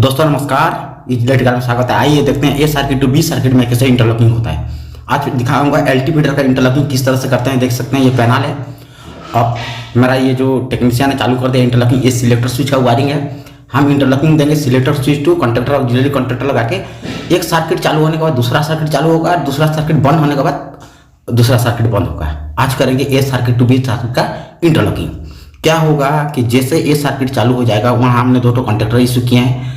दोस्तों नमस्कार, इस इलेक्ट्रिकल में स्वागत है। आइए देखते हैं ए सर्किट टू बी सर्किट में कैसे इंटरलॉकिंग होता है। आज दिखाऊंगा एलटी फीडर का इंटरलॉकिंग किस तरह से करते हैं। देख सकते हैं ये पैनल है। अब मेरा ये जो टेक्नीशियन है चालू कर दिया इंटरलॉकिंग। ये सिलेक्टर स्विच का वायरिंग है। हम इंटरलॉकिंग देंगे सिलेक्टर स्विच टू कंडक्टर और ऑक्सिलरी कंडक्टर लगा के। एक सर्किट चालू होने के बाद दूसरा सर्किट चालू होगा, दूसरा सर्किट बंद होने के बाद दूसरा सर्किट बंद होगा। आज करेंगे ए सर्किट टू बी सर्किट का इंटरलॉकिंग। क्या होगा कि जैसे ए सर्किट चालू हो जाएगा, वहाँ हमने दो कंडक्टर इशू किए हैं।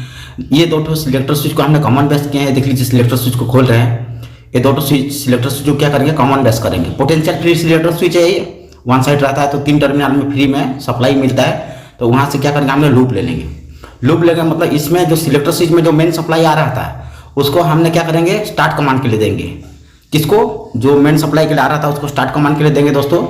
ये दो सिलेक्टर स्विच को हमने कॉमन बेस किए हैं। देख लीजिए सिलेक्टर स्विच को खोल रहे हैं। ये दो सिलेक्टर स्विच को क्या करेंगे, कॉमन बेस करेंगे। पोटेंशियल फ्री सिलेक्टर स्विच है ये, वन साइड रहता है तो 3 टर्मिनल में फ्री में सप्लाई मिलता है। तो वहाँ से क्या करेंगे, हमने लूप ले लेंगे। लूप लेंगे मतलब इसमें जो सिलेक्टर स्विच में जो मेन सप्लाई आ रहा था उसको हमने क्या करेंगे, स्टार्ट कमांड के लिए देंगे। किसको, जो मेन सप्लाई के लिए आ रहा था उसको स्टार्ट कमांड के लिए देंगे दोस्तों।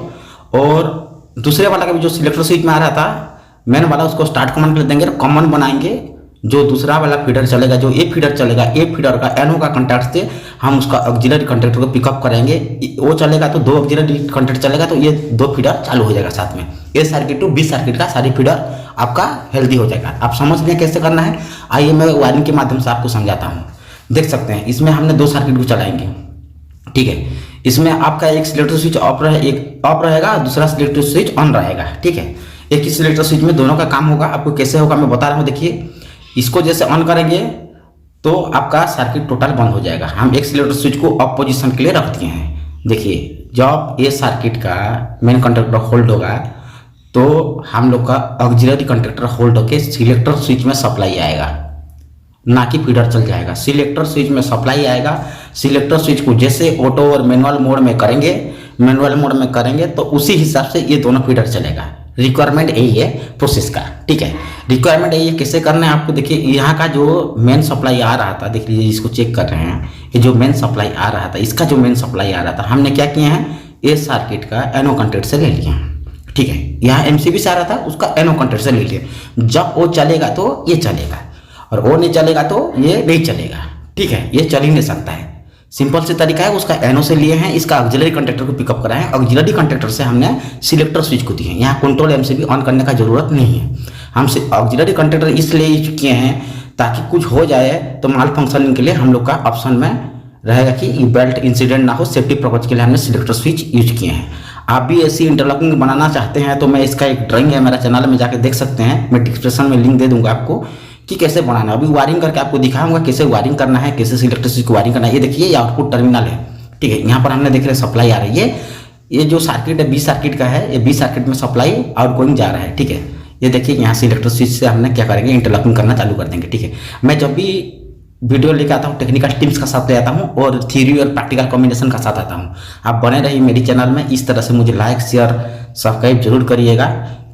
और दूसरे वाला का भी जो सिलेक्टर स्विच में आ रहा था मेन वाला, उसको स्टार्ट कमांड के लिए देंगे। कॉमन बनाएंगे। जो दूसरा वाला फीडर चलेगा, जो ए फीडर चलेगा, ए फीडर का एनओ का कंटैक्ट से हम उसका ऑक्सिलरी कंडक्टर को पिकअप करेंगे। वो चलेगा तो 2 ऑक्सिलरी कंडक्टर चलेगा तो ये 2 फीडर चालू हो जाएगा साथ में। ए सर्किट टू बी सर्किट का सारी फीडर आपका हेल्दी हो जाएगा। आप समझ लें कैसे करना है। आइए मैं वायरिंग के माध्यम से आपको समझाता हूँ। देख सकते हैं इसमें हमने 2 सर्किट को चलाएंगे, ठीक है। इसमें आपका एक सिलेक्टर स्विच ऑफ रहेगा, दूसरा सिलेक्टर स्विच ऑन रहेगा, ठीक है। एक ही सिलेक्टर स्विच में दोनों का काम होगा। आपको कैसे होगा मैं बता रहा हूँ। देखिए इसको जैसे ऑन करेंगे तो आपका सर्किट टोटल बंद हो जाएगा। हम एक सिलेक्टर स्विच को ऑफ पोजीशन के लिए रख दिए हैं। देखिए जब ये सर्किट का मेन कंडक्टर होल्ड होगा तो हम लोग का ऑक्सिलरी कंडक्टर होल्ड होकर सिलेक्टर स्विच में सप्लाई आएगा, ना कि फीडर चल जाएगा। सिलेक्टर स्विच में सप्लाई आएगा। सिलेक्टर स्विच को जैसे ऑटो और मैनुअल मोड में करेंगे तो उसी हिसाब से ये दोनों फीडर चलेगा। रिक्वायरमेंट यही है प्रोसेस का, ठीक है। रिक्वायरमेंट यही है कैसे करना है आपको। देखिए यहाँ का जो मेन सप्लाई आ रहा था, देख लीजिए इसको चेक कर रहे हैं। ये जो मेन सप्लाई आ रहा था, इसका जो मेन सप्लाई आ रहा था हमने क्या किया है, ये सर्किट का एनो कंडक्टर से ले लिया, ठीक है। यहाँ एमसीबी से आ रहा था, उसका एनो कंडक्टर से ले लिया। जब वो चलेगा तो ये चलेगा और वो नहीं चलेगा तो ये नहीं चलेगा, ठीक है। ये चल ही नहीं सकता है। सिंपल से तरीका है। उसका एनो से लिए हैं, इसका ऑक्सिलरी कंडक्टर को पिकअप कराएं। ऑक्सिलरी कंडक्टर से हमने सिलेक्टर स्विच को दिए हैं। यहाँ कंट्रोल एमसीबी ऑन करने का जरूरत नहीं है। हम ऑक्सिलरी कंडक्टर इसलिए किए हैं ताकि कुछ हो जाए तो माल फंक्शनिंग के लिए हम लोग का ऑप्शन में रहेगा कि ये बेल्ट इंसिडेंट ना हो। सेफ्टी पर्पज के लिए हमने सिलेक्टर स्विच यूज किए हैं। आप भी ऐसी इंटरलॉकिंग बनाना चाहते हैं तो मैं इसका एक ड्राइंग है, मेरा चैनल में जाकर देख सकते हैं। मैं डिस्क्रिप्शन में लिंक दे दूंगा आपको कि कैसे बनाना है। अभी वायरिंग करके आपको दिखाऊंगा कैसे वायरिंग करना है, कैसे सिलेक्टर स्विच को वायरिंग करना है। ये देखिए ये आउटपुट टर्मिनल है, ठीक है। यहाँ पर हमने देख रहे सप्लाई आ रही है। ये जो सर्किट है बी सर्किट का है, ये बी सर्किट में सप्लाई आउटगोइंग जा रहा है, ठीक है। ये देखिए यहाँ सिलेक्टर स्विच से हमने क्या करेंगे, इंटरलॉकिंग करना चालू कर देंगे, ठीक है। मैं जब भी वीडियो लेकर आता हूँ टेक्निकल टिप्स का साथ ले आता हूँ और थ्योरी और प्रैक्टिकल कॉम्बिनेशन का साथ आता हूँ। आप बने रहिए मेरी चैनल में। इस तरह से मुझे लाइक शेयर सब्सक्राइब जरूर करिएगा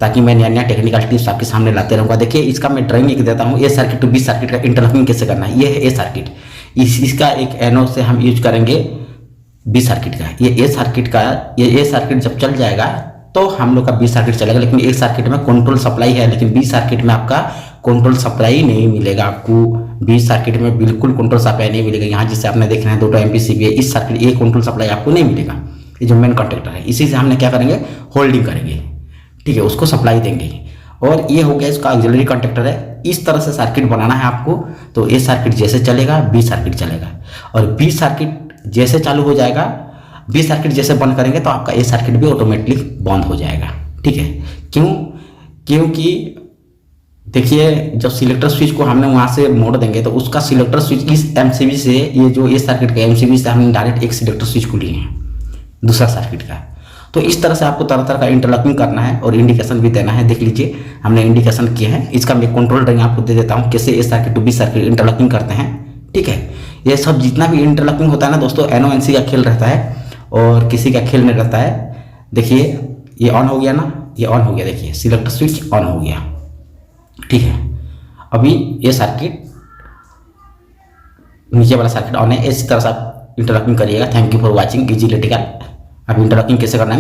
ताकि मैं नया टेक्निकल टिप्स आपके सामने लाते रहूँगा। देखिए इसका मैं ड्राइंग लिख देता हूँ। ए सर्किट टू बी सर्किट का इंटरलॉकिंग कैसे करना है। ये है ए सर्किट। इसका एक एनो से हम यूज करेंगे बी सर्किट का। ये ए सर्किट जब चल जाएगा तो हम लोग का बी सर्किट चलेगा। लेकिन ए सर्किट में कंट्रोल सप्लाई है, लेकिन बी सर्किट में आपका कंट्रोल सप्लाई नहीं मिलेगा। आपको बी सर्किट में बिल्कुल कंट्रोल सप्लाई नहीं मिलेगा। यहाँ जिसे आपने देख रहे हैं 2 एमपीसीबी है, इस सर्किट ये कंट्रोल सप्लाई आपको नहीं मिलेगा। ये जो मेन कंडक्टर है इसी से हमने क्या करेंगे, होल्डिंग करेंगे, ठीक है। उसको सप्लाई देंगे और ये हो गया इसका ऑक्सिलरी कंडक्टर है। इस तरह से सर्किट बनाना है आपको। तो ए सर्किट जैसे चलेगा बी सर्किट चलेगा और बी सर्किट जैसे चालू हो जाएगा, बी सर्किट जैसे बंद करेंगे तो आपका ए सर्किट भी ऑटोमेटिकली बंद हो जाएगा, ठीक है। क्योंकि देखिए जब सिलेक्टर स्विच को हमने वहाँ से मोड़ देंगे तो उसका सिलेक्टर स्विच इस एमसीबी से, ये जो ए सर्किट का एमसीबी से हमने डायरेक्ट एक सिलेक्टर स्विच को लिए हैं दूसरा सर्किट का। तो इस तरह से आपको तरह तरह का इंटरलॉकिंग करना है और इंडिकेशन भी देना है। देख लीजिए हमने इंडिकेशन किए हैं। इसका मैं कंट्रोल ड्राइंग आपको दे देता हूँ कैसे A circuit to B circuit interlocking करते हैं, ठीक है। ये सब जितना भी इंटरलॉकिंग होता है ना दोस्तों, एनो एनसी का खेल रहता है और किसी का खेल नहीं रहता है। देखिए ये ऑन हो गया ना, ये ऑन हो गया। देखिए सिलेक्टर स्विच ऑन हो गया, ठीक है। अभी ये सर्किट नीचे वाला सर्किट ऑन है। इस तरह से आप इंटरलॉकिंग करिएगा। Thank you for watching easy electrical. अब इंटरलॉकिंग कैसे करना है